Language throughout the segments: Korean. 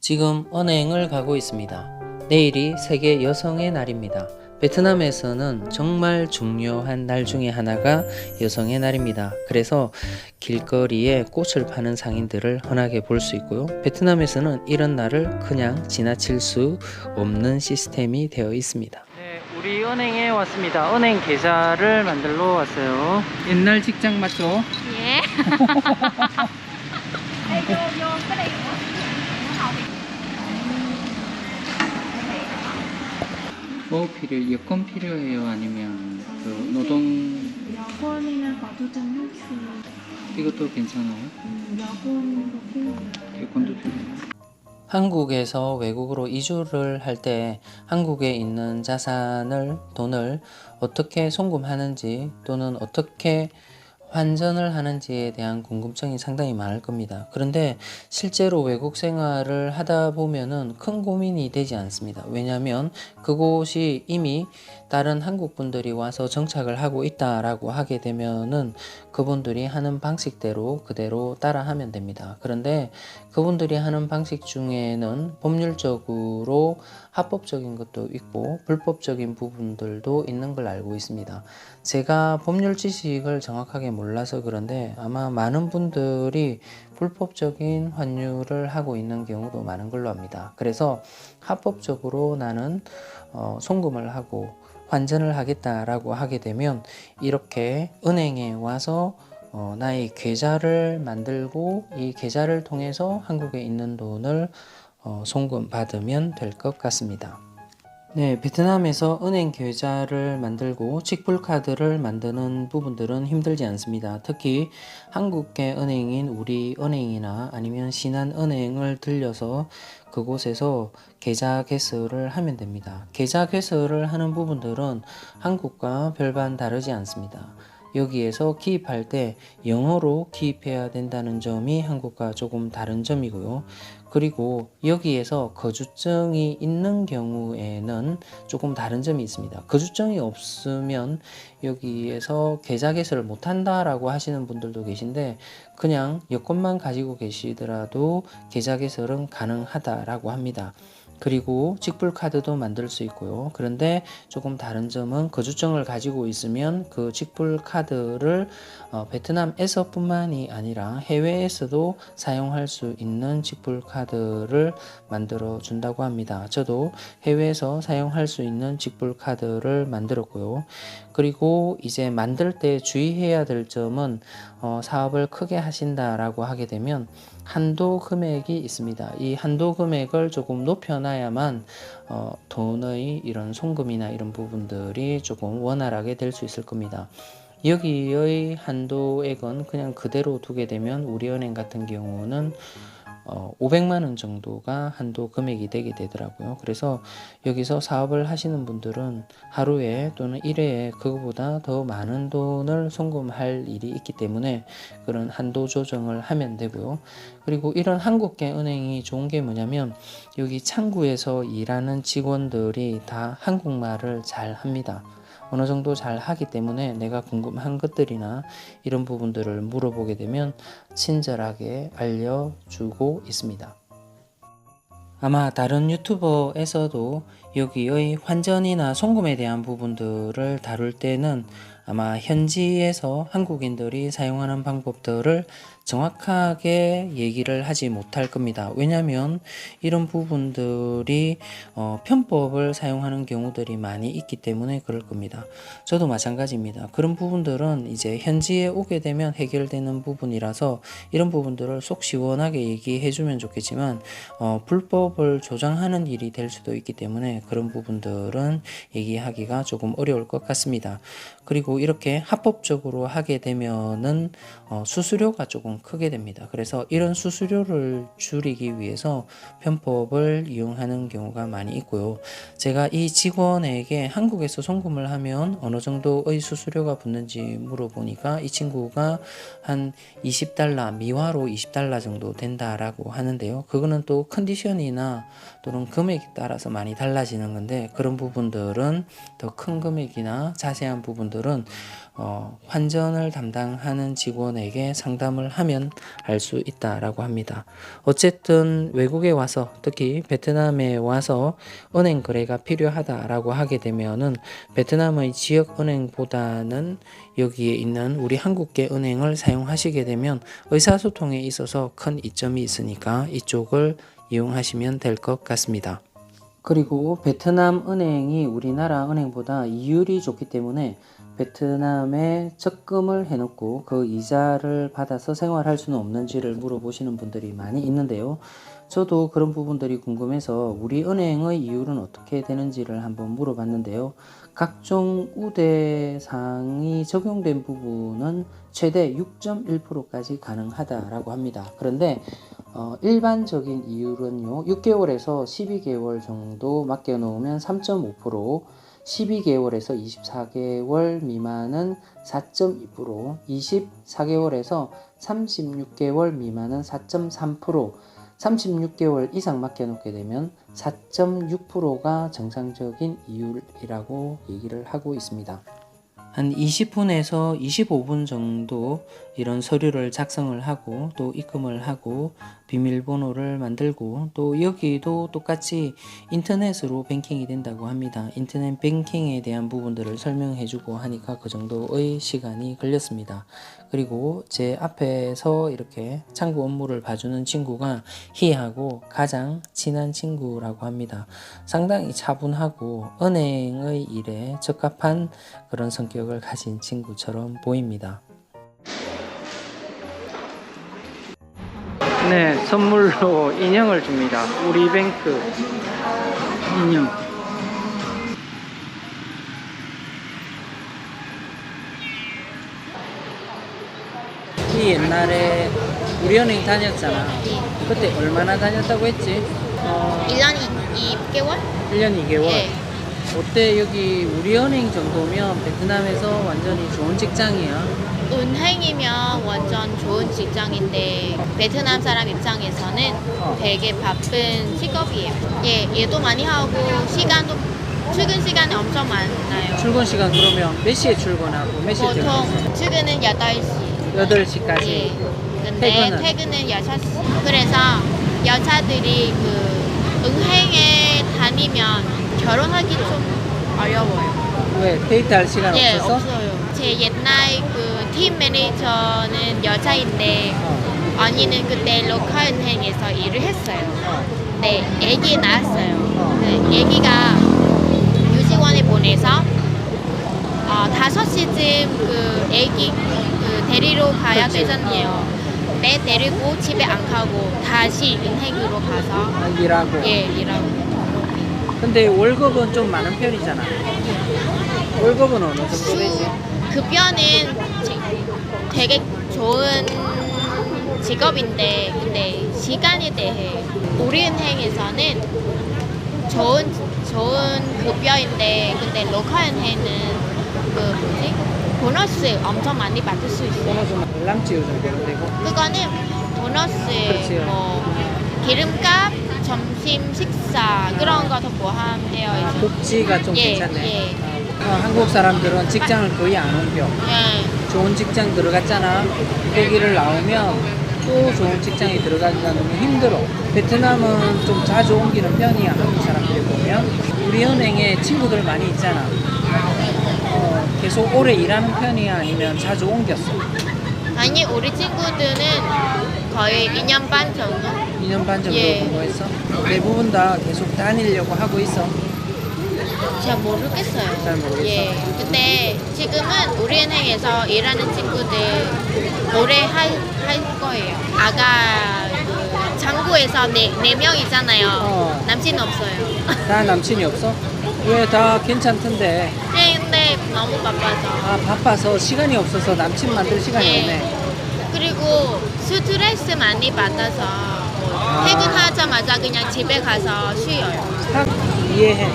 지금 은행을 가고 있습니다. 내일이 세계 여성의 날입니다. 베트남에서는 정말 중요한 날 중에 하나가 여성의 날입니다. 그래서 길거리에 꽃을 파는 상인들을 흔하게 볼 수 있고요. 베트남에서는 이런 날을 그냥 지나칠 수 없는 시스템이 되어 있습니다. 네, 우리 은행에 왔습니다. 은행 계좌를 만들러 왔어요. 옛날 직장 맞죠? 예. Ê, vô cái này nữa. 뭐 여권 필요해요? 아니면 노동 여권이나 거주증 혹시 이것도 괜찮아요? 여권도 필요해요. 여권도 필요해요. 한국에서 외국으로 이주를 할 때 한국에 있는 자산을 돈을 어떻게 송금하는지 또는 어떻게 환전을 하는지에 대한 궁금증이 상당히 많을 겁니다. 그런데 실제로 외국 생활을 하다 보면은 큰 고민이 되지 않습니다. 왜냐하면 그곳이 이미 다른 한국 분들이 와서 정착을 하고 있다라고 하게 되면은 그분들이 하는 방식대로 그대로 따라하면 됩니다. 그런데 그분들이 하는 방식 중에는 법률적으로 합법적인 것도 있고 불법적인 부분들도 있는 걸 알고 있습니다. 제가 법률 지식을 정확하게 몰라서 그런데 아마 많은 분들이 불법적인 환율을 하고 있는 경우도 많은 걸로 압니다. 그래서 합법적으로 나는 송금을 하고 환전을 하겠다라고 하게 되면 이렇게 은행에 와서 나의 계좌를 만들고 이 계좌를 통해서 한국에 있는 돈을 송금 받으면 될 것 같습니다. 네, 베트남에서 은행 계좌를 만들고 직불카드를 만드는 부분들은 힘들지 않습니다. 특히 한국계 은행인 우리은행이나 아니면 신한은행을 들려서 그곳에서 계좌 개설을 하면 됩니다. 계좌 개설을 하는 부분들은 한국과 별반 다르지 않습니다. 여기에서 기입할 때 영어로 기입해야 된다는 점이 한국과 조금 다른 점이고요. 그리고 여기에서 거주증이 있는 경우에는 조금 다른 점이 있습니다. 거주증이 없으면 여기에서 계좌 개설을 못한다라고 하시는 분들도 계신데 그냥 여권만 가지고 계시더라도 계좌 개설은 가능하다라고 합니다. 그리고 직불카드도 만들 수 있고요. 그런데 조금 다른 점은 거주증을 가지고 있으면 그 직불카드를 베트남에서 뿐만이 아니라 해외에서도 사용할 수 있는 직불카드를 만들어 준다고 합니다. 저도 해외에서 사용할 수 있는 직불카드를 만들었고요. 그리고 이제 만들 때 주의해야 될 점은 사업을 크게 하신다라고 하게 되면 한도 금액이 있습니다. 이 한도 금액을 조금 높여놔야만 돈의 이런 송금이나 이런 부분들이 조금 원활하게 될 수 있을 겁니다. 여기의 한도액은 그냥 그대로 두게 되면 우리은행 같은 경우는 500만 원 정도가 한도 금액이 되게 되더라고요. 그래서 여기서 사업을 하시는 분들은 하루에 또는 일회에 그거보다 더 많은 돈을 송금할 일이 있기 때문에 그런 한도 조정을 하면 되고요. 그리고 이런 한국계 은행이 좋은 게 뭐냐면 여기 창구에서 일하는 직원들이 다 한국말을 잘 합니다. 어느 정도 잘 하기 때문에 내가 궁금한 것들이나 이런 부분들을 물어보게 되면 친절하게 알려주고 있습니다. 아마 다른 유튜버에서도 여기의 환전이나 송금에 대한 부분들을 다룰 때는 아마 현지에서 한국인들이 사용하는 방법들을 정확하게 얘기를 하지 못할 겁니다. 왜냐하면 이런 부분들이 편법을 사용하는 경우들이 많이 있기 때문에 그럴 겁니다. 저도 마찬가지입니다. 그런 부분들은 이제 현지에 오게 되면 해결되는 부분이라서 이런 부분들을 속 시원하게 얘기해 주면 좋겠지만 불법을 조장하는 일이 될 수도 있기 때문에 그런 부분들은 얘기하기가 조금 어려울 것 같습니다. 그리고 이렇게 합법적으로 하게 되면은 수수료가 조금 크게 됩니다. 그래서 이런 수수료를 줄이기 위해서 편법을 이용하는 경우가 많이 있고요. 제가 이 직원에게 한국에서 송금을 하면 어느 정도의 수수료가 붙는지 물어보니까 이 친구가 한 20달러, 미화로 20달러 정도 된다라고 하는데요. 그거는 또 컨디션이나 또는 금액에 따라서 많이 달라지는 건데 그런 부분들은 더 큰 금액이나 자세한 부분들은 환전을 담당하는 직원에게 상담을 하면 하면 알 수 있다라고 합니다. 어쨌든 외국에 와서 특히 베트남에 와서 은행 거래가 필요하다라고 하게 되면은 베트남의 지역 은행보다는 여기에 있는 우리 한국계 은행을 사용하시게 되면 의사소통에 있어서 큰 이점이 있으니까 이쪽을 이용하시면 될 것 같습니다. 그리고 베트남 은행이 우리나라 은행보다 이율이 좋기 때문에 베트남에 적금을 해놓고 그 이자를 받아서 생활할 수는 없는지를 물어보시는 분들이 많이 있는데요. 저도 그런 부분들이 궁금해서 우리 은행의 이율은 어떻게 되는지를 한번 물어봤는데요. 각종 우대사항이 적용된 부분은 최대 6.1%까지 가능하다라고 합니다. 그런데 일반적인 이율은요, 6개월에서 12개월 정도 맡겨놓으면 3.5%, 12개월에서 24개월 미만은 4.2%, 24개월에서 36개월 미만은 4.3%, 36개월 이상 맡겨놓게 되면 4.6%가 정상적인 이율이라고 얘기를 하고 있습니다. 한 20분에서 25분 정도 이런 서류를 작성을 하고 또 입금을 하고 비밀번호를 만들고 또 여기도 똑같이 인터넷으로 뱅킹이 된다고 합니다. 인터넷 뱅킹에 대한 부분들을 설명해 주고 하니까 그 정도의 시간이 걸렸습니다. 그리고 제 앞에서 이렇게 창구 업무를 봐주는 친구가 희하고 가장 친한 친구라고 합니다. 상당히 차분하고 은행의 일에 적합한 그런 성격을 가진 친구처럼 보입니다. 네, 선물로 인형을 줍니다. 우리뱅크 인형. 이 옛날에 우리 은행 다녔잖아. 그때 얼마나 다녔다고 했지? 1년 2개월? 1년 2개월. 예. 어때? 여기 우리 은행 정도면 베트남에서 완전히 좋은 직장이야. 은행이면 완전 좋은 직장인데 베트남 사람 입장에서는 되게 바쁜 직업이에요. 예, 일도 많이 하고 시간도 출근 시간이 엄청 많아요. 출근 시간 그러면 몇 시에 출근하고 몇 시에 퇴근하고? 보통 출근은 8시. 8시까지. 예. 근데 퇴근은 6시. 그래서 여자들이 그 은행에 다니면 결혼하기 좀 어려워요. 왜? 데이트할 시간 예, 없어서? 없어요. 제 옛날 그 팀 매니저는 여자인데 언니는 그때 로컬 은행에서 일을 했어요. 네, 애기 낳았어요. 네, 애기가 유치원에 보내서 5시쯤 그 애기 그 데리러 가야 그치. 되잖아요. 내 데리고 집에 안 가고 다시 은행으로 가서 일하고. 예, 일하고. 근데 월급은 좀 많은 편이잖아. 월급은 어느 정도 되지? 급여는 되게 좋은 직업인데 근데 시간에 대해 우리 은행에서는 좋은 급여인데 근데 로컬 은행은 그 뭐지 보너스 엄청 많이 받을 수 있어요. 보너스는 일람치 요즘 되는 되고. 그거는 보너스 그렇지. 뭐 기름값, 점심 식사 그런 거 더 포함되어 있어요. 복지가 좀 예, 괜찮네. 예. 한국 사람들은 직장을 거의 안 옮겨. 예. 좋은 직장 들어갔잖아. 거기를 나오면 또 좋은 직장에 들어가기가 너무 힘들어. 베트남은 좀 자주 옮기는 편이야. 한국 사람들이 보면. 우리 은행에 친구들 많이 있잖아. 계속 오래 일하는 편이야? 아니면 자주 옮겼어? 아니 우리 친구들은 거의 2년 반 정도? 2년 반 정도 예. 근무했어? 대부분 다 계속 다니려고 하고 있어. 잘 모르겠어요. 잘 모르겠어. 예. 근데 지금은 우리 은행에서 일하는 친구들 오래 할 거예요. 아가 그 창구에서 네 명이잖아요. 남친 없어요. 다 남친이 없어? 왜 다 괜찮던데? 네, 근데 너무 바빠서. 아, 바빠서 시간이 없어서 남친 만들 시간이 예. 없네. 그리고 스트레스 많이 받아서 뭐 퇴근하자마자 그냥 집에 가서 쉬어요. 딱 이해해.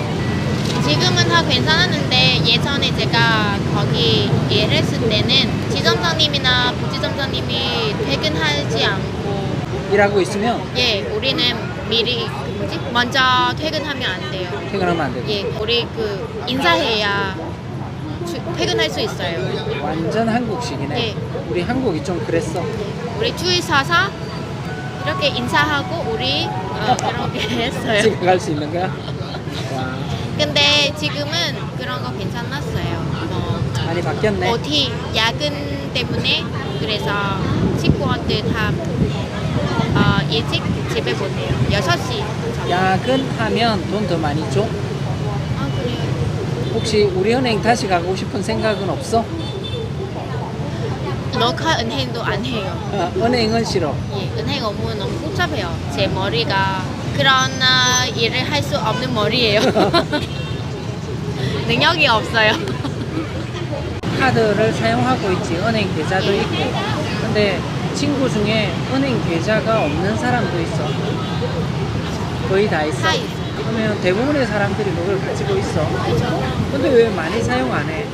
지금은 다 괜찮았는데 예전에 제가 거기 일했을 때는 지점장님이나 부지점장님이 퇴근하지 않고 일하고 있으면 예 우리는 미리 그 뭐지 먼저 퇴근하면 안 돼요. 퇴근하면 안 되고. 예 우리 그 인사해야 퇴근할 수 있어요. 완전 한국식이네. 예. 우리 한국이 좀 그랬어. 우리 줄 서서 이렇게 인사하고 우리 그렇게 했어요. 집에 갈 수 있는 거야? 와, 근데 지금은 그런 거 괜찮았어요. 많이 바뀌었네. OT 야근 때문에 그래서 직원들 다 일찍 집에 보내요. 6시. 야근하면 돈 더 많이 줘? 아 그래요? 혹시 우리 은행 다시 가고 싶은 생각은 없어? 로컬 은행도 안 해요. 은행은 싫어. 예, 은행 업무 너무 복잡해요. 제 머리가 그런 일을 할 수 없는 머리예요. 능력이 없어요. 카드를 사용하고 있지. 은행 계좌도 예. 있고. 근데 친구 중에 은행 계좌가 없는 사람도 있어. 거의 다 있어. 다 있어요. 그러면 대부분의 사람들이 그걸 가지고 있어. 근데 왜 많이 사용 안 해?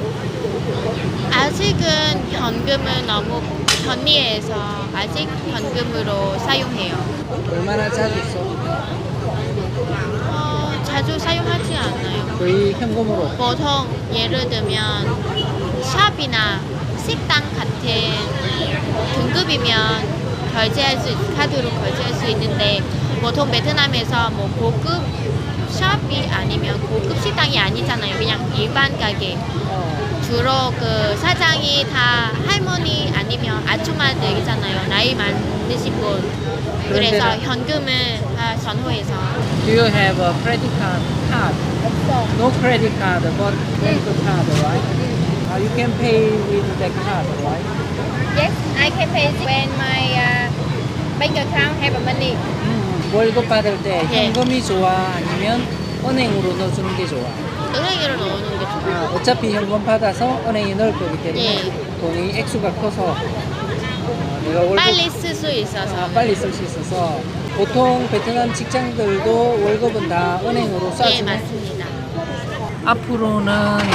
아직은 현금을 너무 편리해서 아직 현금으로 사용해요. 얼마나 자주 써? 자주 사용하지 않아요. 거의 현금으로. 보통 예를 들면 샵이나 식당 같은 등급이면 카드로 결제할 수 있는데 보통 베트남에서 뭐 고급 샵이 아니면 고급 식당이 아니잖아요. 그냥 일반 가게. 주로 그 사장이 다 할머니 아니면 아줌마들이잖아요. 나이 많으신 분. 그래서 그런데는- 현금을 다 선호해서. Do you have a credit card? No credit card, but bank card, right? You can pay with that card, right? Yes, I can pay when my bank account have money. 월급 받을 때 예. 현금이 좋아? 아니면 은행으로 넣어주는 게 좋아? 은행으로 넣는 게 좋아요. 어차피 현금 받아서 은행에 넣을 거기 때문에 예. 돈이 액수가 커서 내가 월급 빨리 쓸 수 있어서. 빨리 쓸 수 있어서 보통 베트남 직장들도 월급은 다 은행으로 네, 쏴주네. 맞습니다. 앞으로는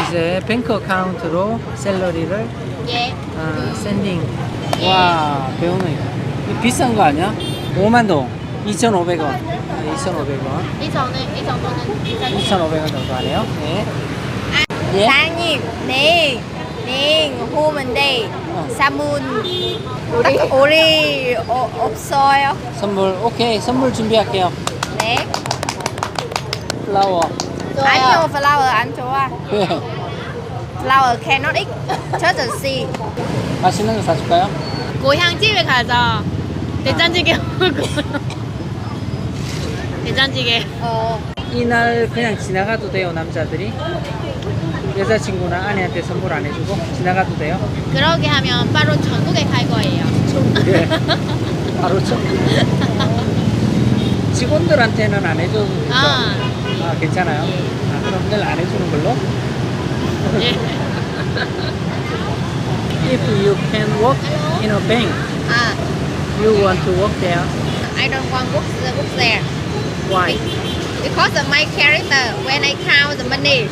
이제 뱅크 어카운트로 샐러리를 예. 샌딩. 예. 와, 배우는 이거 비싼 거 아니야? 5만 동, 2,500원. 2,500원. 이 정도는 비싸죠. 2,500원 정도 하네요. 네. 예? 사장님, 네, 후문데 어. 사문 우리 없어요. 선물, 오케이. 선물 준비할게요. 네. 플라워. 아니요, flower 안 좋아. 왜? Flower cannot eat. Just a seed. 맛있는 거 사줄까요? 고향집에 가서 된장찌개 먹고. 된장찌개. 이날 그냥 지나가도 돼요, 남자들이? 여자친구나 아내한테 선물 안 해주고 지나가도 돼요? 그러게 하면 바로 전국에 갈 거예요. 예. 바로 쳐. 직원들한테는 안 해줘도 되죠? 아, 괜찮아요? 예. 그럼 내일 안 해주는 걸로? 예. If you can work in a bank, you want to work there? I don't want work there. Why? Because of my character, when I count the money,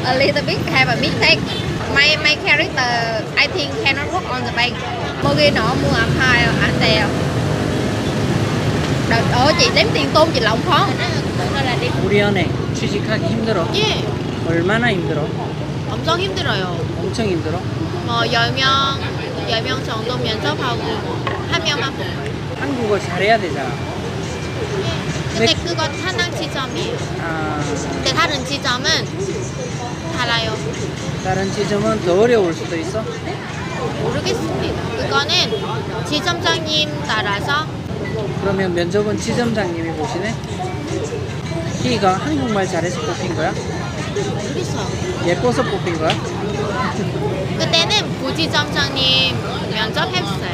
a little bit have a mistake. My character, I think cannot work on the bank. Mogi nó mua ăn tiền. Chị đếm tiền tôm chị lộng khó. 우리 은행 취직하기 힘들어? 예, 얼마나 힘들어? 엄청 힘들어요. 엄청 힘들어? 뭐 10명 정도 면접하고 한 명만 뽑아요. 한국어 잘해야 되잖아. 근데 그건 하나 지점이에요. 근데 다른 지점은 달라요. 다른 지점은 더 어려울 수도 있어? 모르겠습니다. 그거는 지점장님 따라서. 그러면 면접은 지점장님이 보시네? 희가 한국말 잘해서 뽑힌 거야? 모르겠어요. 예뻐서 뽑힌 거야? 그때는 부지점장님 면접했어요.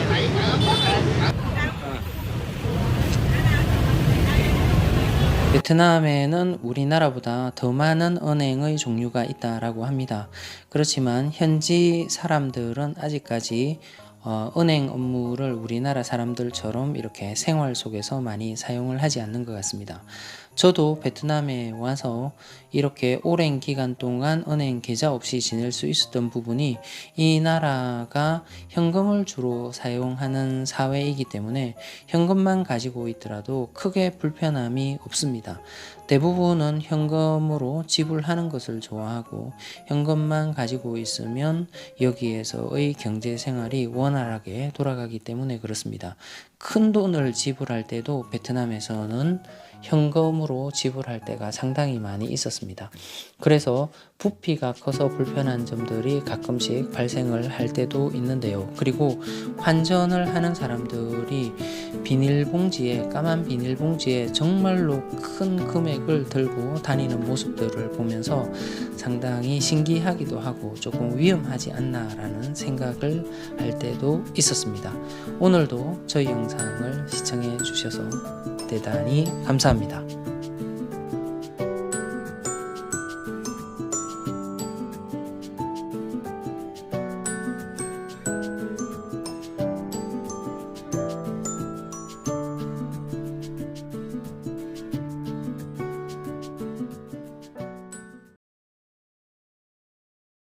베트남에는 우리나라보다 더 많은 은행의 종류가 있다라고 합니다. 그렇지만 현지 사람들은 아직까지 은행 업무를 우리나라 사람들처럼 이렇게 생활 속에서 많이 사용을 하지 않는 것 같습니다. 저도 베트남에 와서 이렇게 오랜 기간 동안 은행 계좌 없이 지낼 수 있었던 부분이 이 나라가 현금을 주로 사용하는 사회이기 때문에 현금만 가지고 있더라도 크게 불편함이 없습니다. 대부분은 현금으로 지불하는 것을 좋아하고 현금만 가지고 있으면 여기에서의 경제 생활이 원활 원활하게 돌아가기 때문에 그렇습니다. 큰 돈을 지불할 때도 베트남에서는 현금으로 지불할 때가 상당히 많이 있었습니다. 그래서 부피가 커서 불편한 점들이 가끔씩 발생을 할 때도 있는데요. 그리고 환전을 하는 사람들이 비닐봉지에, 까만 비닐봉지에 정말로 큰 금액을 들고 다니는 모습들을 보면서 상당히 신기하기도 하고 조금 위험하지 않나라는 생각을 할 때도 있었습니다. 오늘도 저희 영상을 시청해 주셔서 대단히 감사합니다.